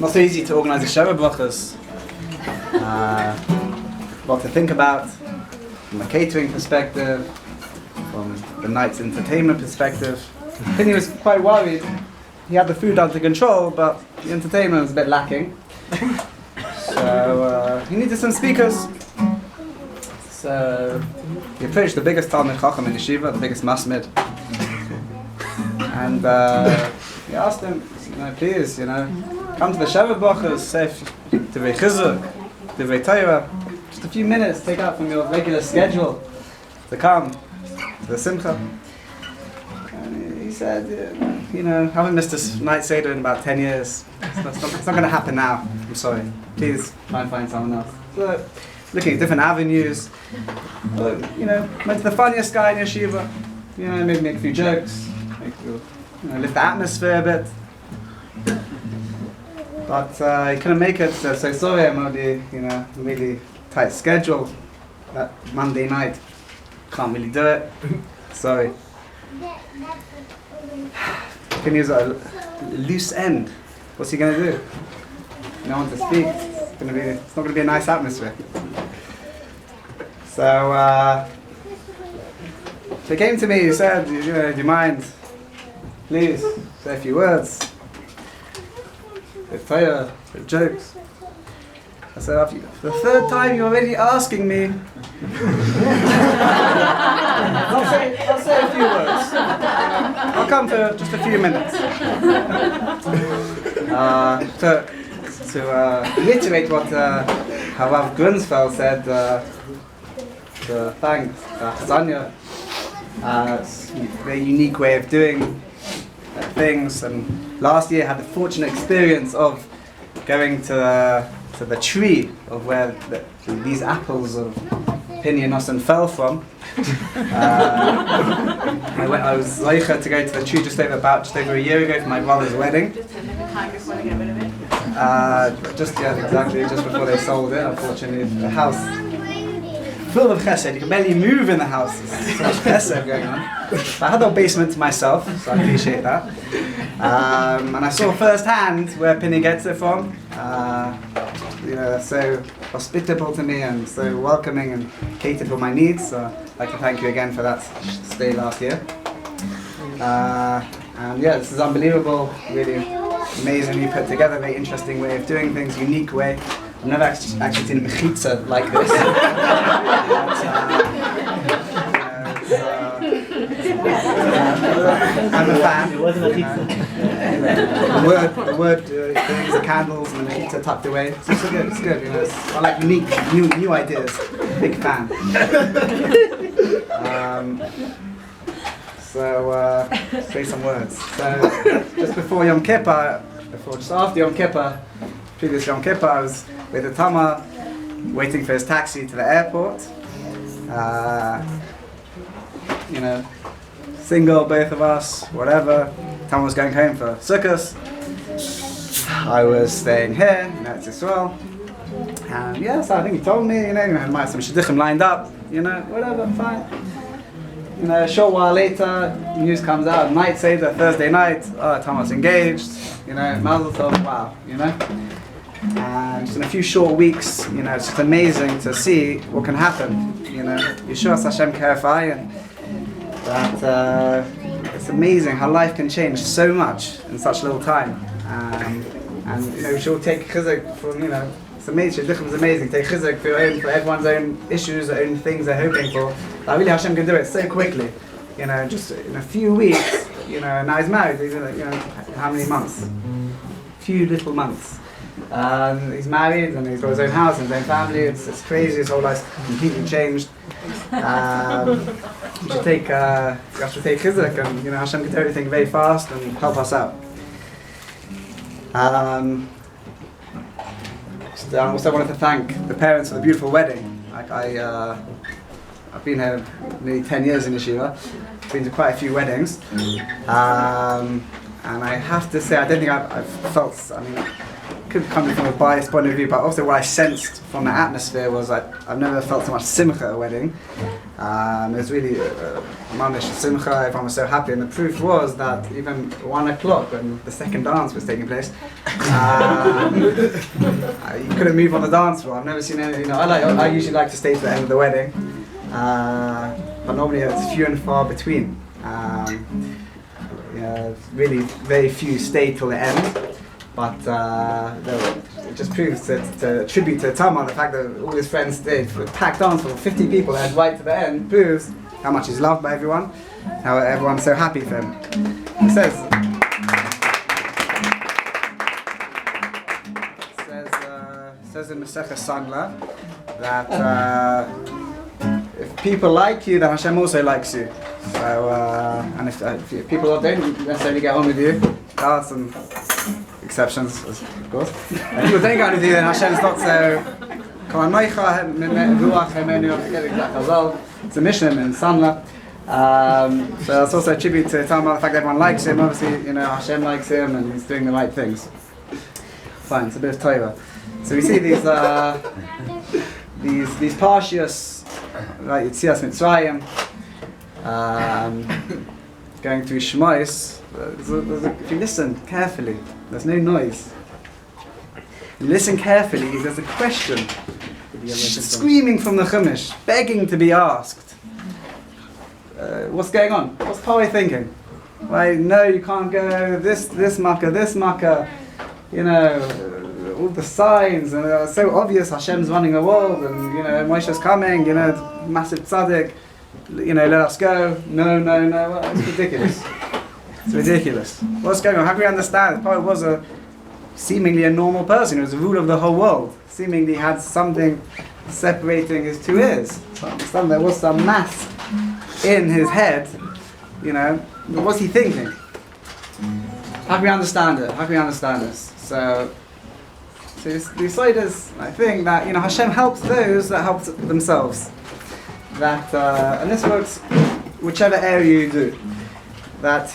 not so easy to organize a Sheva Brachos. Lot to think about from a catering perspective, from the night's entertainment perspective. I think he was quite worried. He had the food under control, but the entertainment was a bit lacking. So he needed some speakers. So he approached the biggest Talmid Chacham in Yeshiva, the biggest Masmid, and he asked him, please, come to the Sheva Brachos, say Divrei Chizuk, Divrei Torah, just a few minutes, take out from your regular schedule to come to the Simcha. And he said, I haven't missed this night Seder in about 10 years. It's not going to happen now. I'm sorry. Please try and find someone else. So, looking at different avenues. But, went to the funniest guy in Yeshiva. Maybe make a few jokes. Lift the atmosphere a bit. But he couldn't make it. So sorry, I'm on the really tight schedule. That Monday night, can't really do it. Sorry. Can use a loose end. What's he going to do? No one to speak. It's not going to be a nice atmosphere. So he came to me. He said, "Do you mind? Please say a few words. With Torah, with jokes." I said, "The third time you're already asking me." I'll say a few words. I'll come for just a few minutes. To reiterate what Harav Grunsfeld said, to thank Chazania, it's a very unique way of doing things. And last year I had the fortunate experience of going to the tree of where these apples of Pinyanosson fell from. I was zeicher to go to the tree just over a year ago for my brother's wedding. Just before they sold it, unfortunately. The house full of chesed. You can barely move in the house. There's so much chesed going on. But I had the basement to myself, so I appreciate that. And I saw firsthand where Pinny gets it from. So hospitable to me and so welcoming and catered for my needs. So I'd like to thank you again for that stay last year. And this is unbelievable, really amazingly put together, very interesting way of doing things, unique way. I've never actually seen a mechitza like this. I'm a fan. It wasn't a mechitza. The word, the candles and the mechitza tucked away. So it's good. It's good. I like unique, new ideas. Big fan. Say some words. So just before Yom Kippur, just after Yom Kippur, previous Yom Kippur, I was with the Tama, waiting for his taxi to the airport. Single, both of us, whatever. Tama was going home for Sukkot. I was staying here in Eretz Yisrael. And so I think he told me, I might have some shidduchim lined up, whatever, fine. A short while later, news comes out, night Seder, Thursday night, Thomas engaged, Mazel Tov, wow, And just in a few short weeks, it's just amazing to see what can happen, Yeshua Hashem Kerefai, and that it's amazing how life can change so much in such little time. And we should all take chizuk from, it's amazing, Shidduchim is amazing, take chizuk for everyone's own issues, their own things they're hoping for. Really Hashem can do it so quickly, just in a few weeks, now he's married, how many months? Few little months. He's married and he's got his own house and his own family, it's crazy, his whole life's completely changed. You should take chizuk and Hashem can do everything very fast and help us out. I also wanted to thank the parents for the beautiful wedding. I've been here nearly 10 years in Yeshiva. I've been to quite a few weddings. And I have to say, I don't think I've felt, could come from a biased point of view, but also what I sensed from the atmosphere was I've never felt so much simcha at a wedding. It was really mamish simcha. Everyone was so happy, and the proof was that even 1 o'clock, when the second dance was taking place, you couldn't move on the dance floor. I've never seen any. I usually like to stay to the end of the wedding, but normally it's few and far between. Really very few stay till the end, but it just proves to tribute to Tamar, the fact that all his friends stayed for a packed dance for 50 people and right to the end proves how much he's loved by everyone, how everyone's so happy for him. It says in Masechah Sandla that if people like you, then Hashem also likes you. So, and if people don't necessarily get on with you, there are some exceptions, of course. If people don't get on with you, then Hashem's not so. It's a mission in Sanla. So it's also a tribute to Tamar, the fact that everyone likes him. Obviously, Hashem likes him and he's doing the right things. Fine, it's a bit of Torah. So we see these parshias, like Yetzias Mitzrayim, going through Shmos. If you listen carefully, there's no noise. You listen carefully, there's a question screaming from the Chumash, begging to be asked. What's going on? What's Pari thinking? Why, no, you can't go this makkah, all the signs, and it's so obvious Hashem's running a world, and Moshe's coming, massive tzaddik, let us go. No, it's ridiculous. It's ridiculous. What's going on? How can we understand? Pari was seemingly a normal person. He was the ruler of the whole world. Seemingly had something separating his two ears. There was some mass in his head. What was he thinking? How can we understand it? How can we understand this? So the Yisodis, I think that Hashem helps those that help themselves. That and this works whichever area you do. That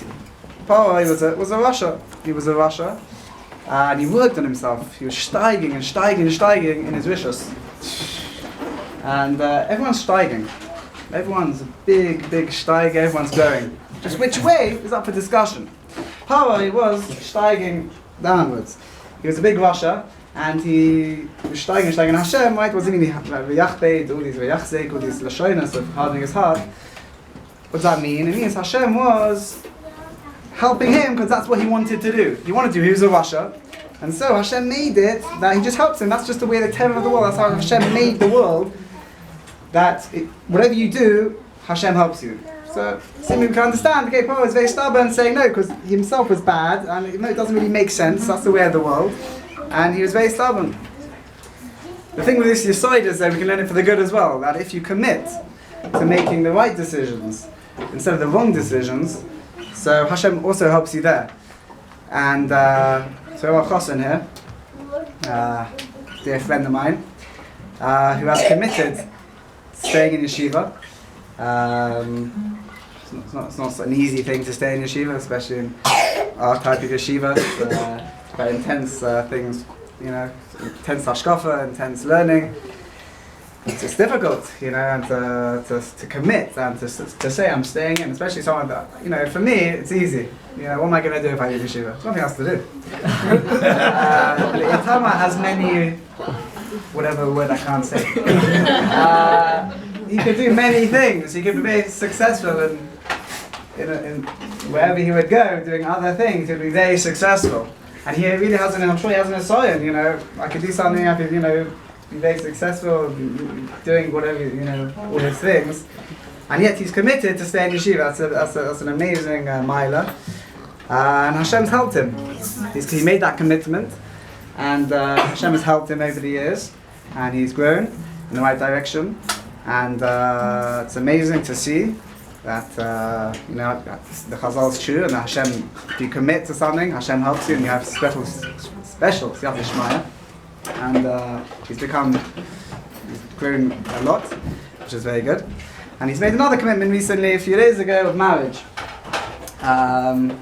Pari was a Rasha. He was a Rasha, and he worked on himself. He was steiging in his rishos. And everyone's steiging. Everyone's a big steig. Everyone's going. Just which way is up for discussion. Pari was steiging downwards. He was a big Rasha, and he was steiging. And Hashem, right, wasn't even v'yachbeit, all these v'yachzek, all these lashonas of hardening his heart. What does that mean? It means Hashem was helping him because that's what he wanted to do. He was a Rasha, and so Hashem made it that he just helps him. That's just the way the terror of the world. That's how Hashem made the world. That whatever you do, Hashem helps you. So simply we can understand. Okay, Paul was very stubborn, saying no because he himself was bad, and it doesn't really make sense. That's the way of the world, and he was very stubborn. The thing with this Yesod is that we can learn it for the good as well. That if you commit to making the right decisions instead of the wrong decisions, so Hashem also helps you there. And so our chassan here, dear friend of mine, who has committed to staying in yeshiva. It's not an easy thing to stay in yeshiva, especially in our type of yeshiva. It's very intense things, intense hashkafa, intense learning. It's just difficult, and to commit and to say I'm staying in, especially someone that, for me it's easy. What am I going to do if I leave yeshiva? There's nothing else to do. Itama has many, whatever word I can't say. He could do many things. He could be very successful in wherever he would go, doing other things. He would be very successful. And he really has I'm sure he has an asylum, I could do something, I could, be very successful, doing whatever, all his things. And yet he's committed to stay in yeshiva. That's an amazing milah. And Hashem's helped him. He made that commitment. And Hashem has helped him over the years. And he's grown in the right direction. And it's amazing to see that, the Chazal's true, and that Hashem, if you commit to something, Hashem helps you, and you have special Siyat Shmaya. And he's grown a lot, which is very good. And he's made another commitment recently, a few days ago, of marriage,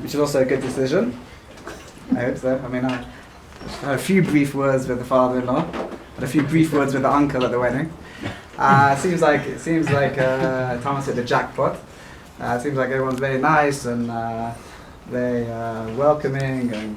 which is also a good decision. I hope so. I had a few brief words with the father-in-law, had a few brief words with the uncle at the wedding. Seems like Thomas hit the jackpot. Seems like everyone's very nice and very welcoming and